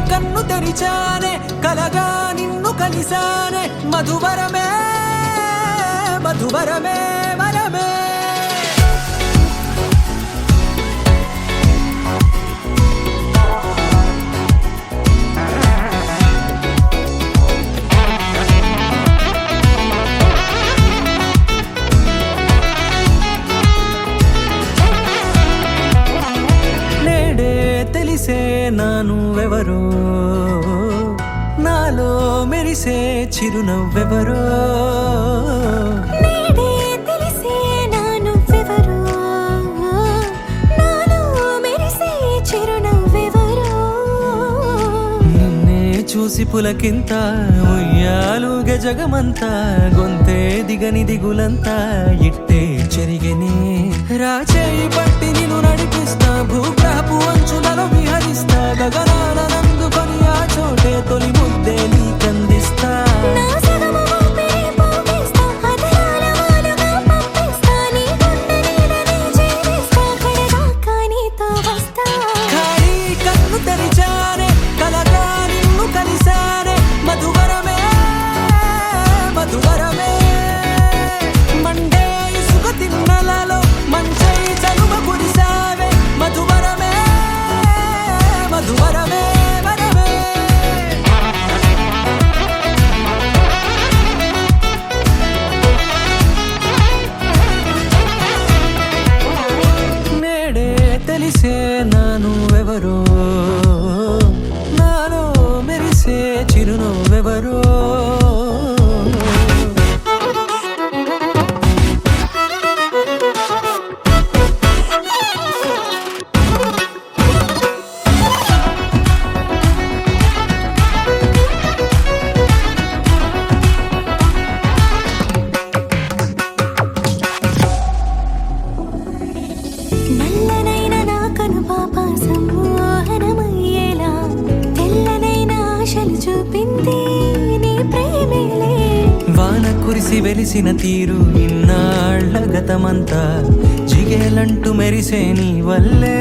కన్ను తెరిచానే కలగా నిన్ను కలిసానే మధువరమే మధువరమే వరమే తెలిసే నానువెవరో నాలో మెరిసే చిరునవ్వెవరో నేడే తెలిసే నానువెవరో నాలో మెరిసే చిరునవ్వెవరో నిన్నే చూసి పులకింత ఉయ్యాలుగ జగమంతా గొంతే దిగని దిగులంతా ఇట్టే చెరిగనే రాచేయి పట్టి నిన్ను నడిపిస్తా భూగ్రహపు అంచులలో విహరిస్తా గగనాల నందుకొని ఆ చోటే తొలి ముద్దే నీకందిస్తా నా సగము ఊపిరి పోగిస్తా అధరాల వాలుగా పంపిస్తా నీ గుండె నీడనే జీవిస్తా కడదాకా నీతో వస్తా ఖాళీ కన్ను తెరిచానే కలగా నిన్ను కలిసానే మధువరమే మధువరమే మండే ఇసుక తిన్నలలో మంచై చలువ కురిసావే మధువరమే మధువరమే వరమే నేడే తెలిసే నానువెవరో నాలో మెరిసే చిరునవ్వెవరో నల్లనైన నా కనుపాప సమ్మోహనమయ్యేలా తెల్లనైన ఆశలు చూపింది నీ ప్రేమేలే వాన కురిసి వెలిసిన తీరు ఇన్నాళ్ల గతమంతా జిగేలంటూ మెరిసే నీ వల్లే